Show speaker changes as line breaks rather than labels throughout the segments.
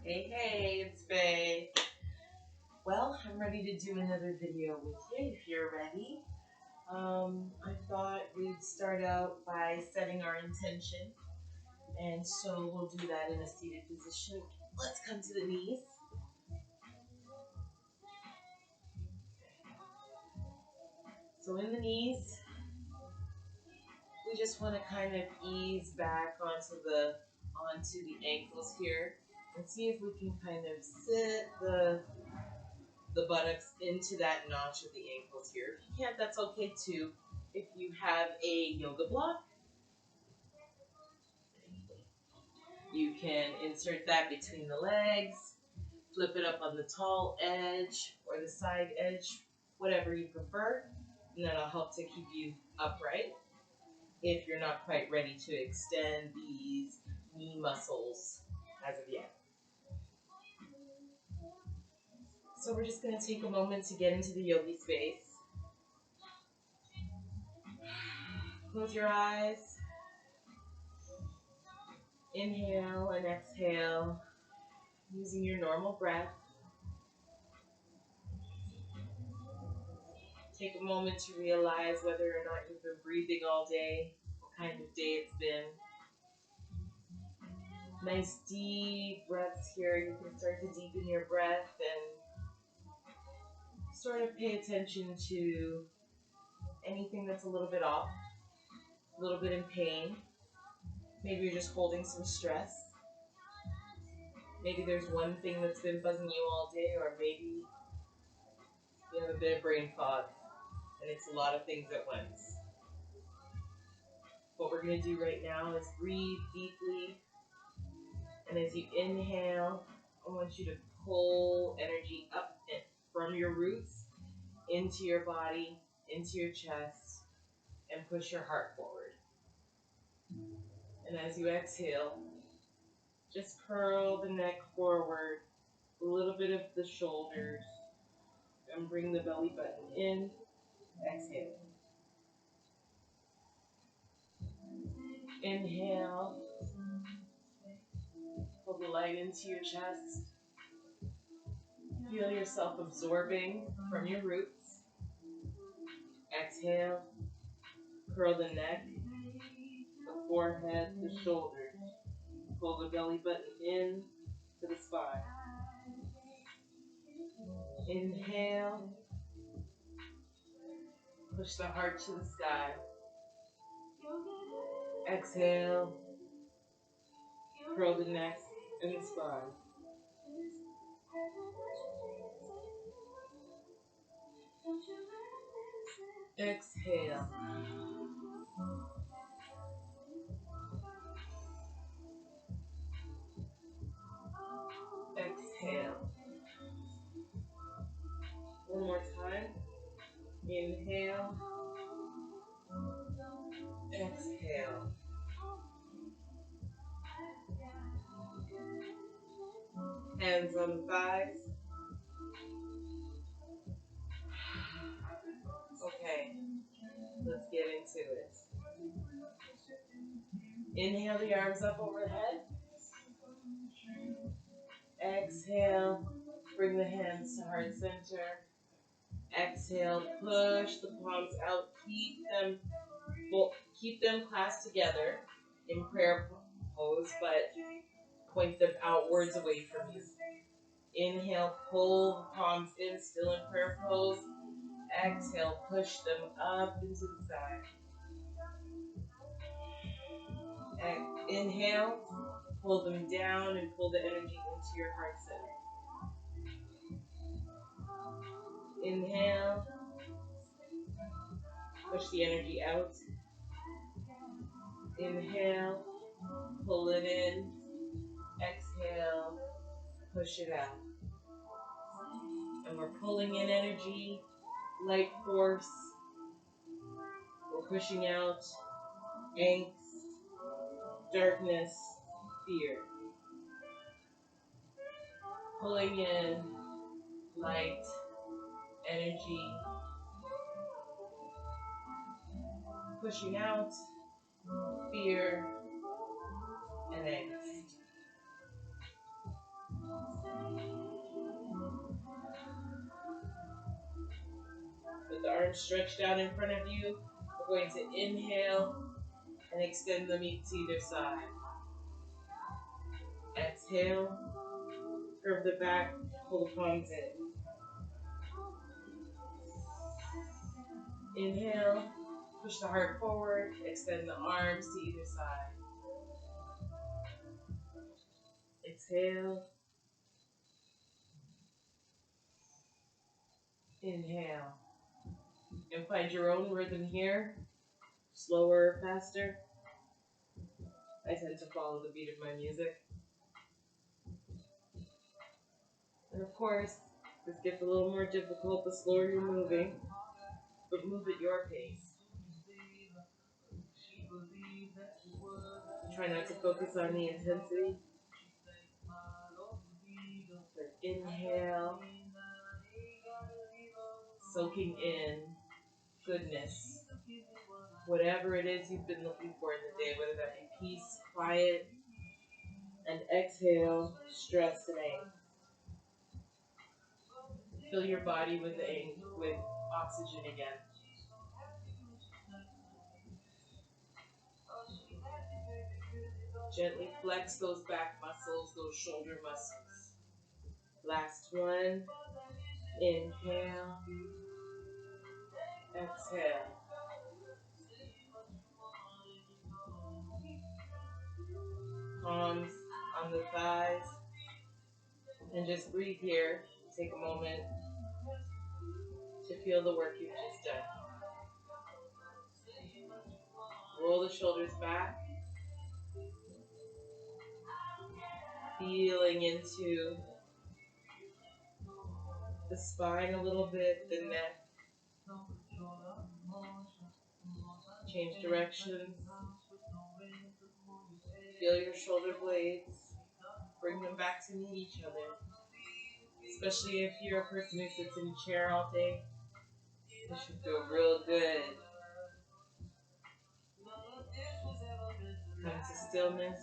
Hey, hey, it's Faye. Well, I'm ready to do another video with you if you're ready. I thought we'd start out by setting our intention, and so we'll do that in a seated position. Let's come to the knees. So in the knees, we just want to kind of ease back onto the ankles here, and see if we can kind of sit the buttocks into that notch of the ankles here. If you can't, that's okay too. If you have a yoga block, you can insert that between the legs, flip it up on the tall edge or the side edge, whatever you prefer, and that'll help to keep you upright if you're not quite ready to extend these knee muscles as of yet. So we're just going to take a moment to get into the yogi space. Close your eyes. Inhale and exhale using your normal breath. Take a moment to realize whether or not you've been breathing all day, what kind of day it's been. Nice deep breaths here. You can start to deepen your breath and sort of pay attention to anything that's a little bit off, a little bit in pain. Maybe you're just holding some stress. Maybe there's one thing that's been bugging you all day, or maybe you have a bit of brain fog and it's a lot of things at once. What we're going to do right now is breathe deeply, and as you inhale, I want you to pull energy up from your roots into your body, into your chest, and push your heart forward. And as you exhale, just curl the neck forward, a little bit of the shoulders, and bring the belly button in. Exhale. Inhale. Pull the light into your chest. Feel yourself absorbing from your roots. Exhale. Curl the neck, the forehead, the shoulders. Pull the belly button in to the spine. Inhale. Push the heart to the sky. Exhale. Curl the neck and the spine. Exhale. Exhale. One more time. Inhale. Exhale. Hands on the thighs. Okay, let's get into it. Inhale the arms up overhead. Exhale, bring the hands to heart center. Exhale, push the palms out. Keep them clasped together in prayer pose, but point them outwards away from you. Inhale, pull the palms in, still in prayer pose. Exhale, push them up into the side. Inhale, pull them down and pull the energy into your heart center. Inhale, push the energy out. Inhale, pull it in. Exhale, push it out. And we're pulling in energy, light force. We're pushing out angst, darkness, fear. Pulling in light, energy. Pushing out fear and angst. arms stretched out in front of you. We're going to inhale and extend them to either side. Exhale, curve the back, pull the palms in. Inhale, push the heart forward, extend the arms to either side. Exhale. Inhale. And find your own rhythm here. Slower or faster. I tend to follow the beat of my music. And of course, this gets a little more difficult the slower you're moving, but move at your pace. Try not to focus on the intensity. So inhale, soaking in goodness. Whatever it is you've been looking for in the day, whether that be peace, quiet, and exhale, stress and angst. Fill your body with oxygen again. Gently flex those back muscles, those shoulder muscles. Last one. Inhale. Exhale. Palms on the thighs. And just breathe here. Take a moment to feel the work you've just done. Roll the shoulders back. Feeling into the spine a little bit, the neck. Change directions. Feel your shoulder blades. Bring them back to meet each other. Especially if you're a person who sits in a chair all day. This should feel real good. Come to stillness.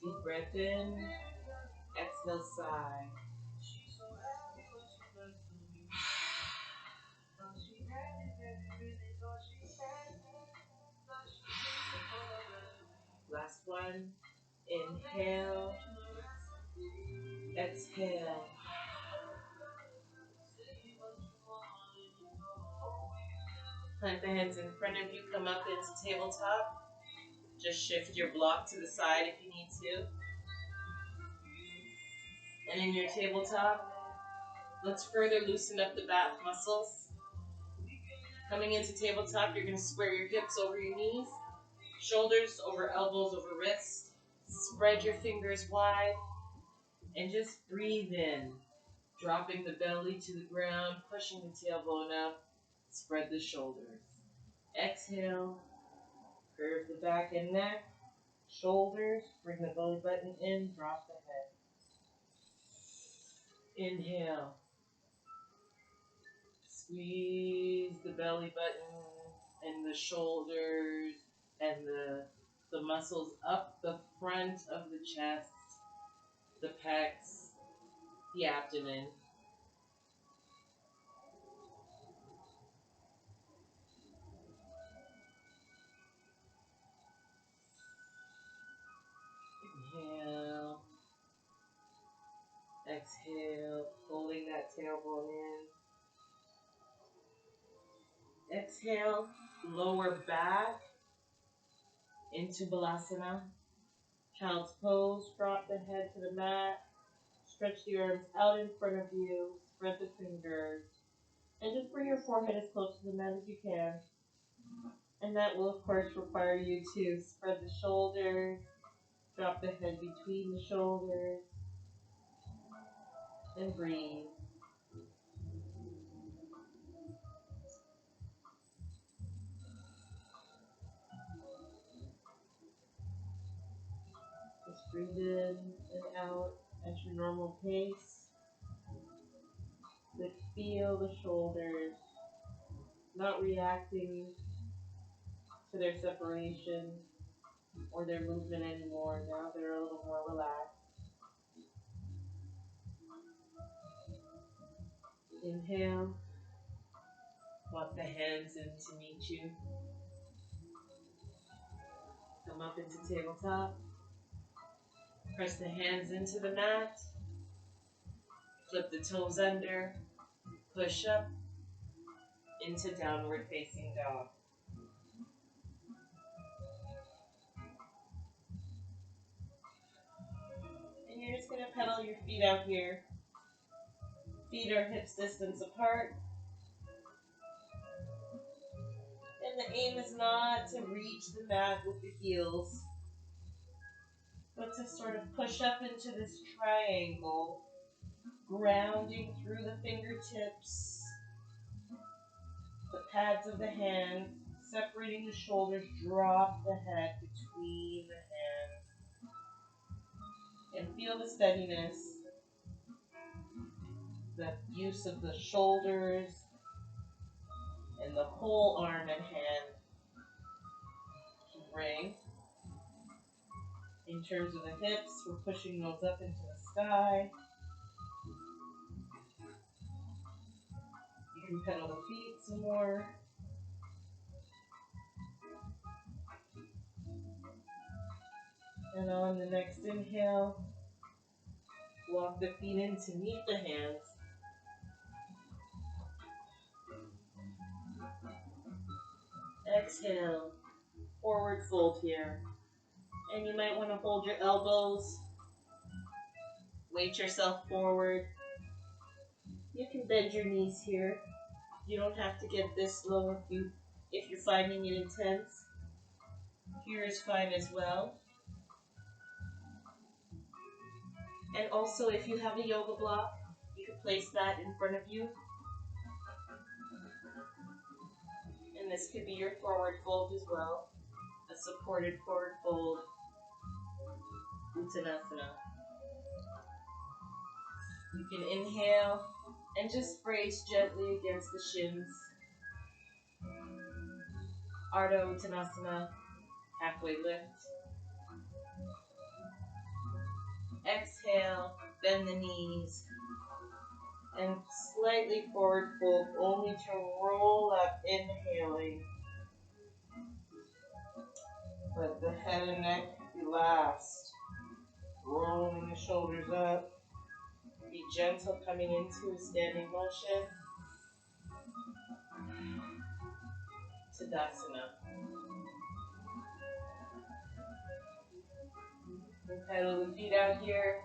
Deep breath in. Exhale, sigh. Last one. Inhale. Exhale. Plant the hands in front of you. Come up into tabletop. Just shift your block to the side if you need to. And in your tabletop, let's further loosen up the back muscles. Coming into tabletop, you're going to square your hips over your knees, shoulders over elbows over wrists. Spread your fingers wide and just breathe in, dropping the belly to the ground, pushing the tailbone up. Spread the shoulders. Exhale, curve the back and neck, shoulders, bring the belly button in, drop the head. Inhale. Squeeze the belly button and the shoulders and the muscles up the front of the chest, the pecs, the abdomen. Inhale. Exhale, pulling that tailbone in. Exhale, lower back into Balasana. Child's pose, drop the head to the mat. Stretch the arms out in front of you. Spread the fingers. And just bring your forehead as close to the mat as you can. And that will, of course, require you to spread the shoulders. Drop the head between the shoulders. And breathe. Just breathe in and out at your normal pace. But feel the shoulders, not reacting to their separation or their movement anymore. Now they're a little more relaxed. Inhale. Walk the hands in to meet you. Come up into tabletop. Press the hands into the mat. Flip the toes under. Push up into downward facing dog. And you're just going to pedal your feet out here. Feet are hips distance apart. And the aim is not to reach the mat with the heels, but to sort of push up into this triangle, grounding through the fingertips, the pads of the hand, separating the shoulders, drop the head between the hands, and feel the steadiness, the use of the shoulders, and the whole arm and hand to bring. In terms of the hips, we're pushing those up into the sky. You can pedal the feet some more. And on the next inhale, walk the feet in to meet the hands. Exhale, forward fold here. And you might want to hold your elbows, weight yourself forward. You can bend your knees here. You don't have to get this low if you're finding it intense. Here is fine as well. And also, if you have a yoga block, you can place that in front of you. And this could be your forward fold as well, a supported forward fold, Uttanasana. You can inhale and just brace gently against the shins. Ardha Uttanasana, halfway lift. Exhale, bend the knees, and slightly forward fold, only to roll up, inhaling. Let the head and neck be last. Rolling the shoulders up. Be gentle coming into standing motion. Tadasana. And pedal the feet out here.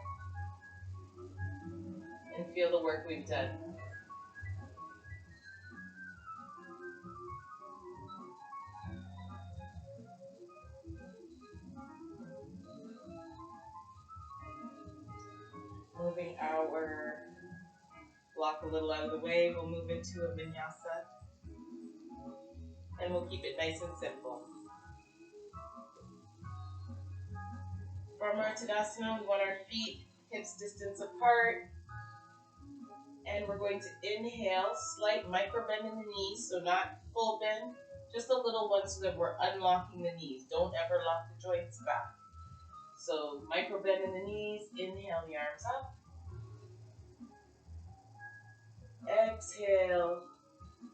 And feel the work we've done. Moving our block a little out of the way, we'll move into a vinyasa. And we'll keep it nice and simple. From our Tadasana, we want our feet hips distance apart. And we're going to inhale, slight micro bend in the knees, so not full bend, just a little one so that we're unlocking the knees. Don't ever lock the joints back. So micro bend in the knees, inhale the arms up. Exhale,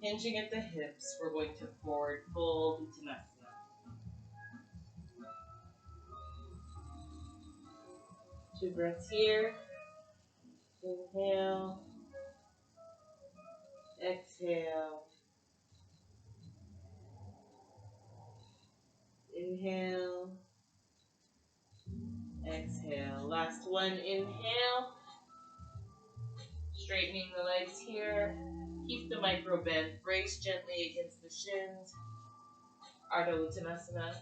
hinging at the hips, we're going to forward fold Uttanasana. 2 breaths here. Inhale. Exhale. Inhale. Exhale. Last one, inhale. Straightening the legs here. Keep the micro bend. Brace gently against the shins. Ardha Uttanasana.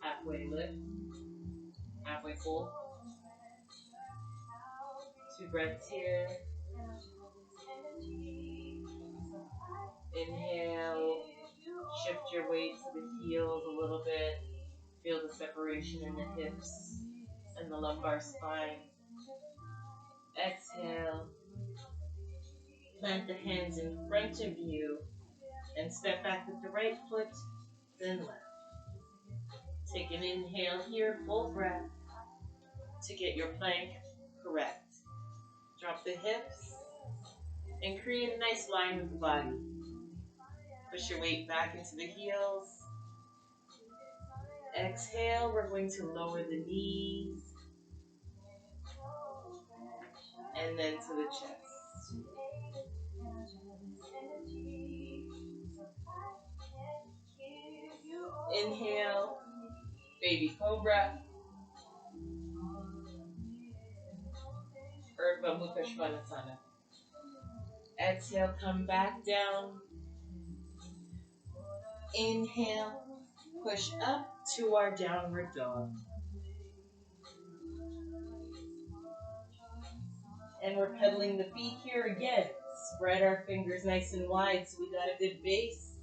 Halfway lift. Halfway fold. 2 breaths here. Inhale. Shift your weight to the heels a little bit. Feel the separation in the hips and the lumbar spine. Exhale. Plant the hands in front of you and step back with the right foot, then left. Take an inhale here, full breath, to get your plank correct. Drop the hips, And create a nice line with the body. Push your weight back into the heels. Exhale, we're going to lower the knees. And then to the chest. Inhale, baby cobra. Urdhva Mukha Svanasana. Exhale, come back down. Inhale, push up to our downward dog. And we're pedaling the feet here again. Spread our fingers nice and wide so we got a good base.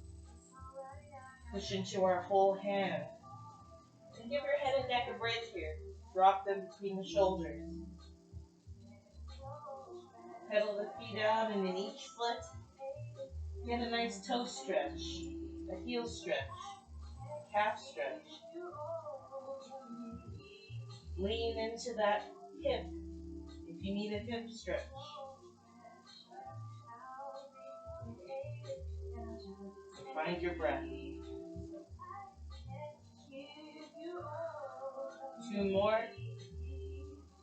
Push into our whole hand. And give your head and neck a break here. Drop them between the shoulders. Pedal the feet out, and in each foot, get a nice toe stretch, a heel stretch, a calf stretch. Lean into that hip if you need a hip stretch. Find your breath. 2 more.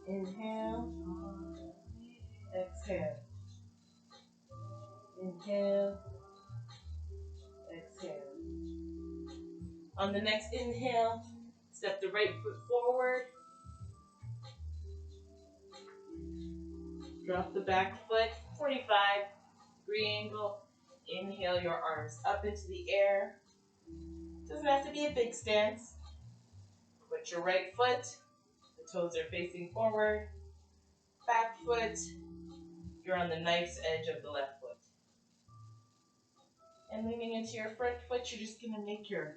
Inhale. Exhale. Inhale. Exhale. On the next inhale, step the right foot forward. Drop the back foot, 45-degree angle. Inhale your arms up into the air. Doesn't have to be a big stance. Put your right foot, the toes are facing forward. Back foot, you're on the nice edge of the left foot. And leaning into your front foot, you're just going to make your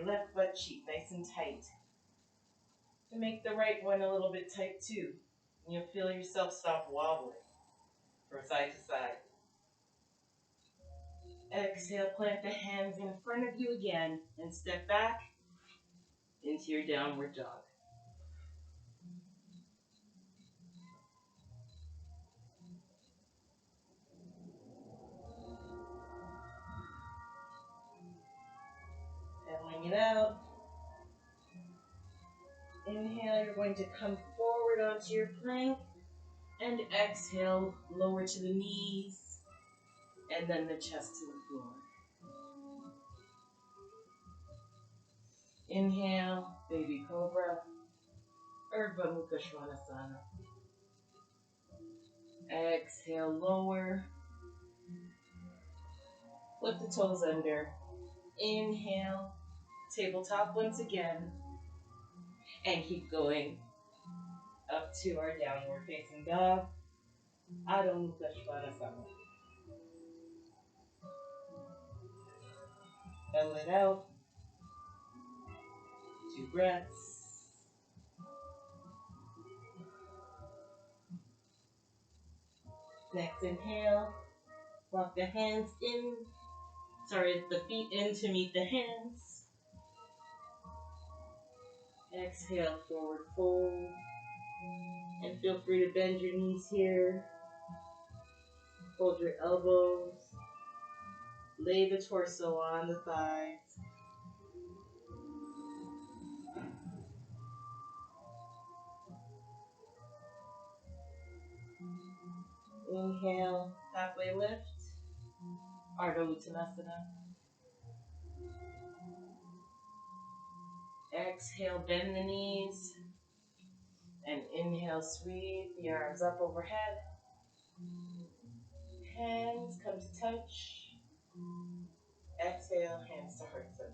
left butt cheek nice and tight. And make the right one a little bit tight too. And you'll feel yourself stop wobbling from side to side. Exhale, plant the hands in front of you again and step back into your downward dog. Pedaling it out. Inhale, you're going to come forward onto your plank. And exhale, lower to the knees. And then the chest to the floor. Inhale, baby cobra. Urdhva Mukha Svanasana. Exhale, lower. Flip the toes under. Inhale, tabletop once again. And keep going up to our downward facing dog. Adho Mukha Svanasana. Pedal it out. 2 breaths. Next inhale. Walk the hands in. The feet in to meet the hands. Exhale, forward fold. And feel free to bend your knees here. Hold your elbows. Lay the torso on the thighs. Inhale, halfway lift. Ardha Uttanasana. Exhale, bend the knees. And inhale, sweep the arms up overhead. Hands come to touch. Exhale, hands to heart center.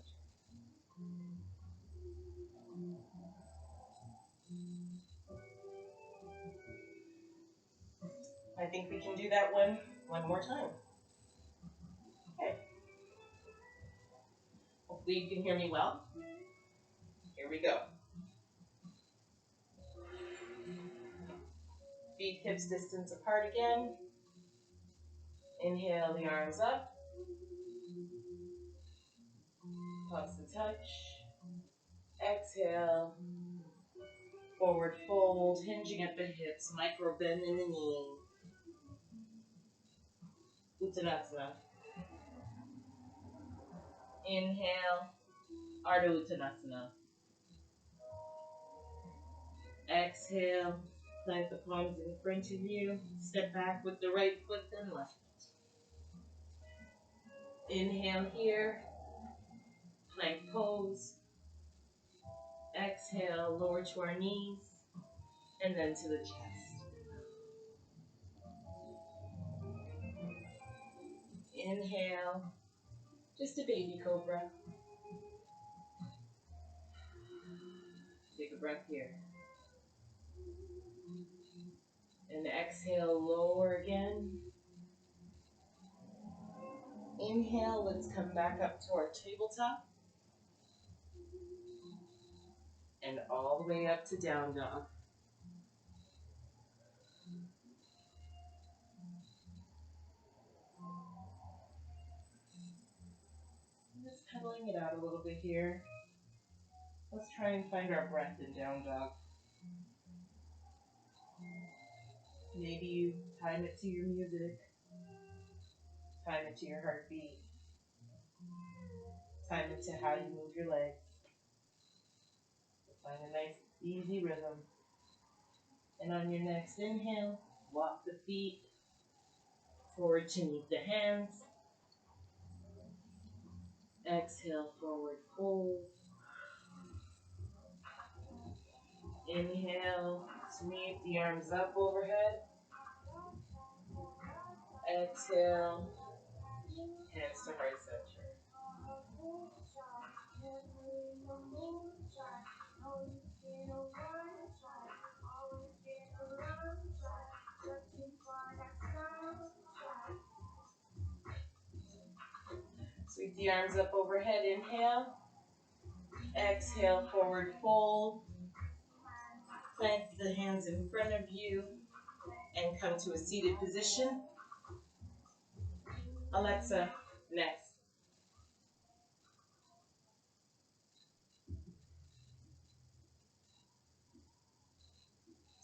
I think we can do that one more time. Okay. Hopefully you can hear me well. Here we go. Feet hips distance apart again. Inhale the arms up. Pause to touch. Exhale. Forward fold, hinging at the hips, micro bend in the knee. Uttanasana. Inhale, Ardha Uttanasana. Exhale, plant the palms in front of you. Step back with the right foot, then left. Inhale here, plank pose. Exhale, lower to our knees, and then to the chest. Inhale, just a baby cobra. Take a breath here. And exhale, lower again. Inhale, let's come back up to our tabletop. And all the way up to down dog. Just pedaling it out a little bit here. Let's try and find our breath in down dog. Maybe you time it to your music. Time it to your heartbeat. Time it to how you move your legs. Find a nice, easy rhythm. And on your next inhale, walk the feet forward to meet the hands. Exhale, forward fold. Inhale, sweep the arms up overhead. Exhale, hands to heart center. Sweep the arms up overhead, inhale. Exhale, forward fold. Plant the hands in front of you and come to a seated position. Alexa, next.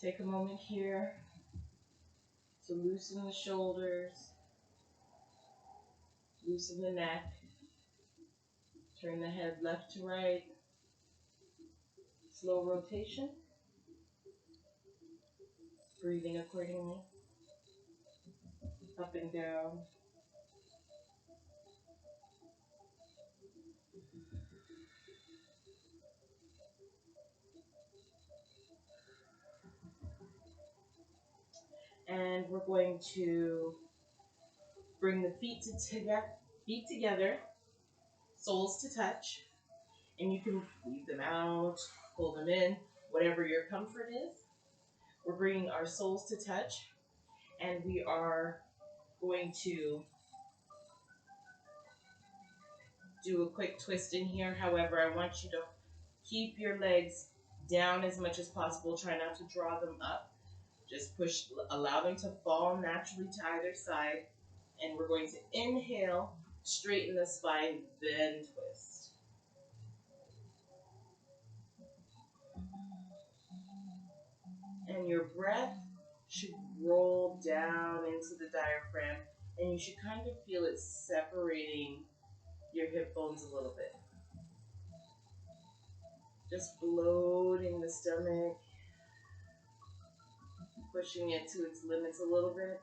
Take a moment here to loosen the shoulders, loosen the neck, turn the head left to right, slow rotation, breathing accordingly, up and down. And we're going to bring the feet together, soles to touch, and you can leave them out, pull them in, whatever your comfort is. We're bringing our soles to touch, and we are going to do a quick twist in here. However, I want you to keep your legs down as much as possible. Try not to draw them up. Just push, allow them to fall naturally to either side. And we're going to inhale, straighten the spine, then twist. And your breath should roll down into the diaphragm, and you should kind of feel it separating your hip bones a little bit. Just bloating the stomach, pushing it to its limits a little bit.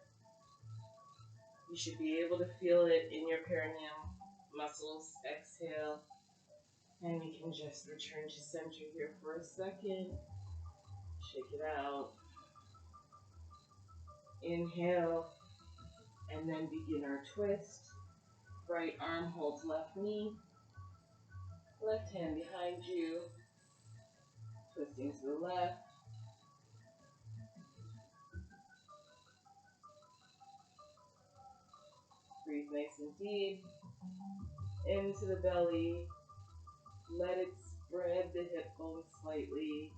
You should be able to feel it in your perineum muscles. Exhale, and we can just return to center here for a second. Shake it out. Inhale, and then begin our twist. Right arm holds left knee. Left hand behind you. Twisting to the left. Breathe nice and deep. Into the belly. Let it spread the hip bones slightly.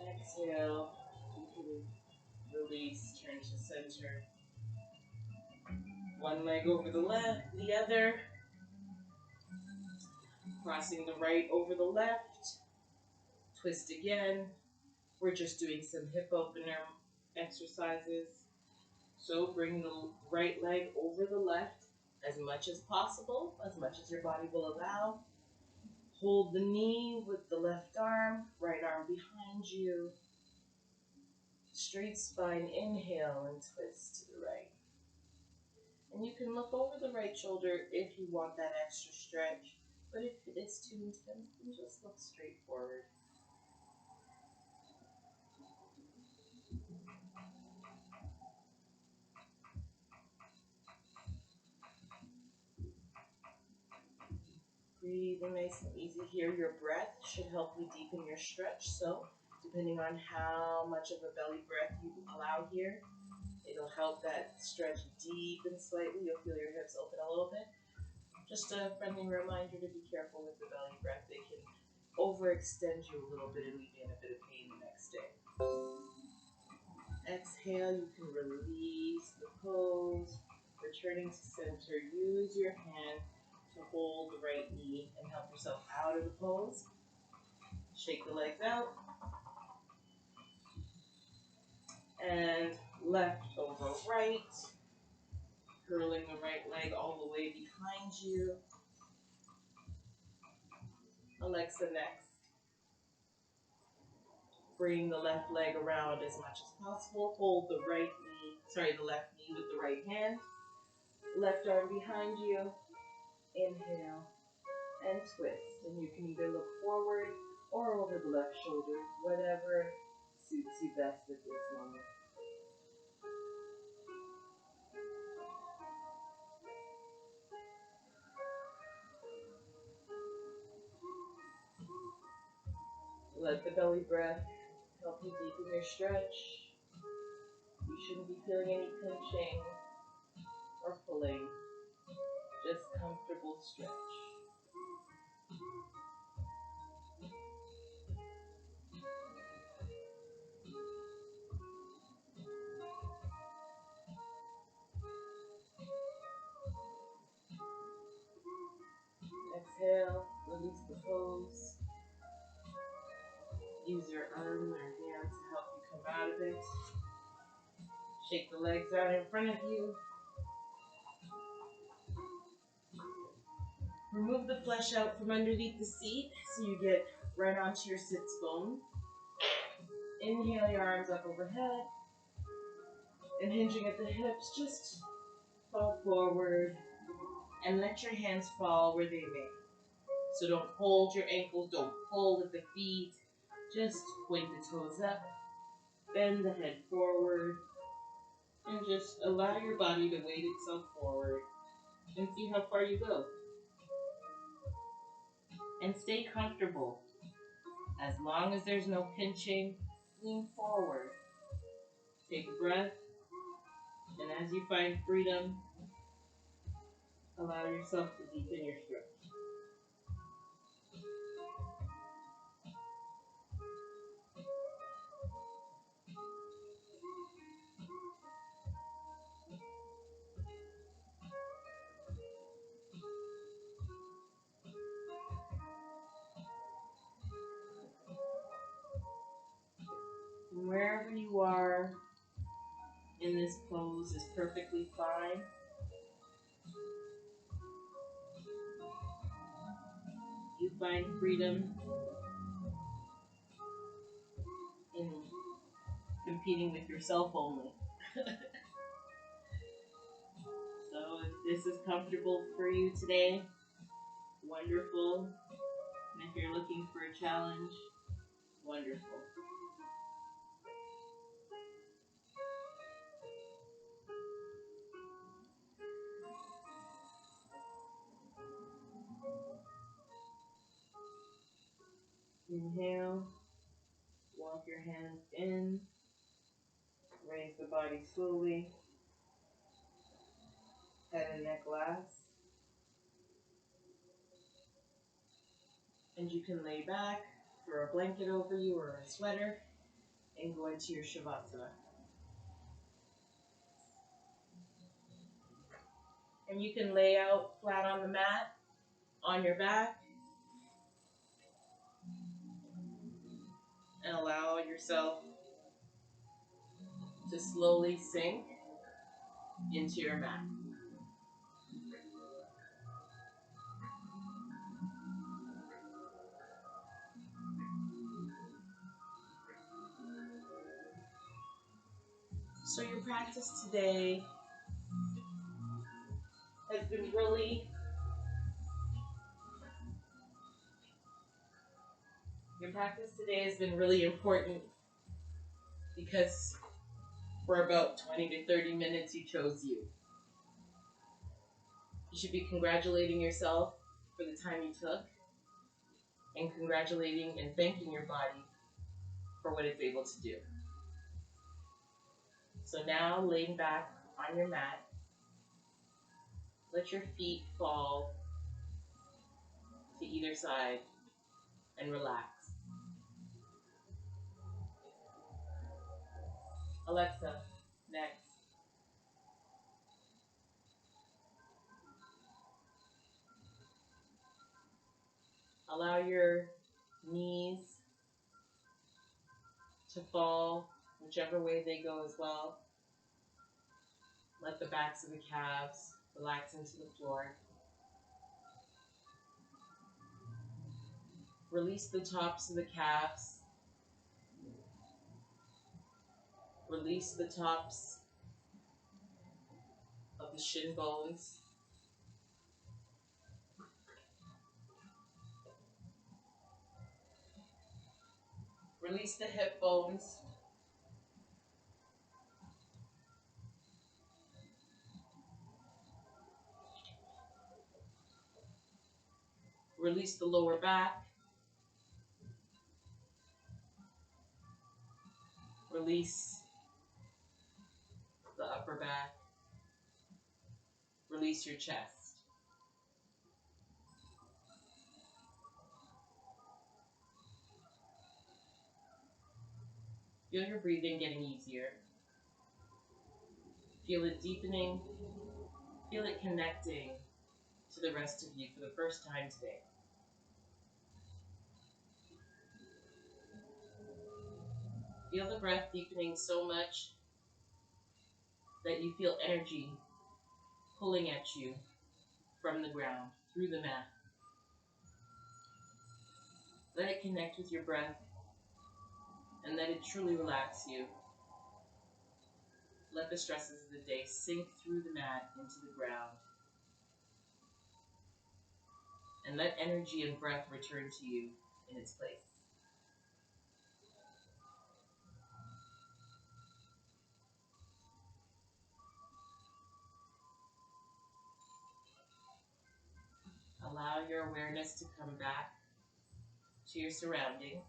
Exhale. Release. Turn to center. One leg over the left, the other. Crossing the right over the left. Twist again. We're just doing some hip opener exercises. So bring the right leg over the left as much as possible, as much as your body will allow. Hold the knee with the left arm, right arm behind you. Straight spine, inhale and twist to the right. And you can look over the right shoulder if you want that extra stretch, but if it's too intense, then just look straight forward. Breathing nice and easy here. Your breath should help you deepen your stretch. So, depending on how much of a belly breath you allow here, it'll help that stretch deepen slightly. You'll feel your hips open a little bit. Just a friendly reminder to be careful with the belly breath. They can overextend you a little bit and leave you in a bit of pain the next day. Exhale, you can release the pose. Returning to center, use your hand to hold the right knee and help yourself out of the pose. Shake the legs out. And left over right. Curling the right leg all the way behind you. Alexa next. Bring the left leg around as much as possible. Hold the the left knee with the right hand. Left arm behind you. Inhale and twist. And you can either look forward or over the left shoulder, whatever suits you best at this moment. Let the belly breath help you deepen your stretch. You shouldn't be feeling any pinching or pulling, just comfortable stretch. Exhale, release the pose. Use your arm or hand to help you come out of it. Shake the legs out in front of you. Remove the flesh out from underneath the seat so you get right onto your sits bone. Inhale your arms up overhead. And hinging at the hips, just fall forward and let your hands fall where they may. So don't hold your ankles, don't pull with the feet. Just point the toes up, bend the head forward, and just allow your body to weight itself forward and see how far you go. And stay comfortable. As long as there's no pinching, lean forward. Take a breath, and as you find freedom, allow yourself to deepen your stretch. And wherever you are in this pose is perfectly fine. You find freedom in competing with yourself only. So if this is comfortable for you today, wonderful. And if you're looking for a challenge, wonderful. Inhale, walk your hands in, raise the body slowly, head and neck last. And you can lay back, throw a blanket over you or a sweater, and go into your Shavasana. And you can lay out flat on the mat, on your back. and allow yourself to slowly sink into your mat. So your practice today has been really, your practice today has been really important because for about 20 to 30 minutes you chose you. You should be congratulating yourself for the time you took and congratulating and thanking your body for what it's able to do. So now laying back on your mat, let your feet fall to either side and relax. Alexa, next. Allow your knees to fall whichever way they go as well. Let the backs of the calves relax into the floor. Release the tops of the calves. Release the tops of the shin bones. Release the hip bones. Release the lower back. Release the upper back. Release your chest. Feel your breathing getting easier. Feel it deepening. Feel it connecting to the rest of you for the first time today. Feel the breath deepening so much that you feel energy pulling at you from the ground, through the mat. Let it connect with your breath and let it truly relax you. Let the stresses of the day sink through the mat into the ground. And let energy and breath return to you in its place. Allow your awareness to come back to your surroundings.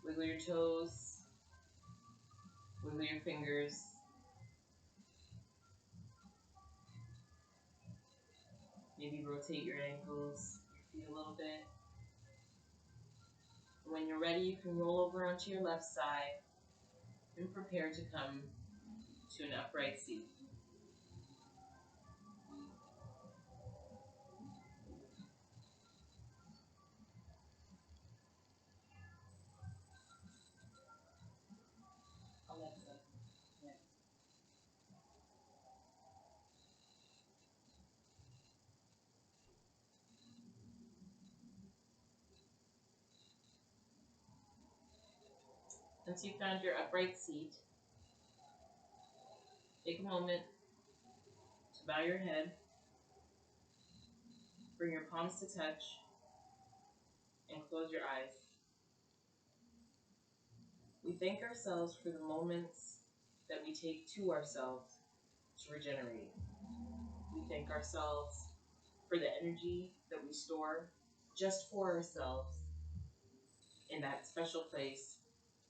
Wiggle your toes. Wiggle your fingers. Maybe rotate your ankles, your feet a little bit. When you're ready, you can roll over onto your left side and prepare to come to an upright seat. Alexa, next. Once you've found your upright seat, take a moment to bow your head, bring your palms to touch, and close your eyes. We thank ourselves for the moments that we take to ourselves to regenerate. We thank ourselves for the energy that we store just for ourselves in that special place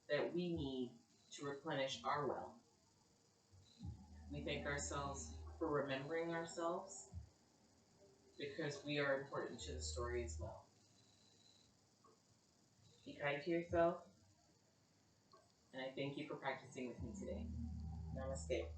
that we need to replenish our well. We thank ourselves for remembering ourselves because we are important to the story as well. Be kind to yourself, and I thank you for practicing with me today. Namaste.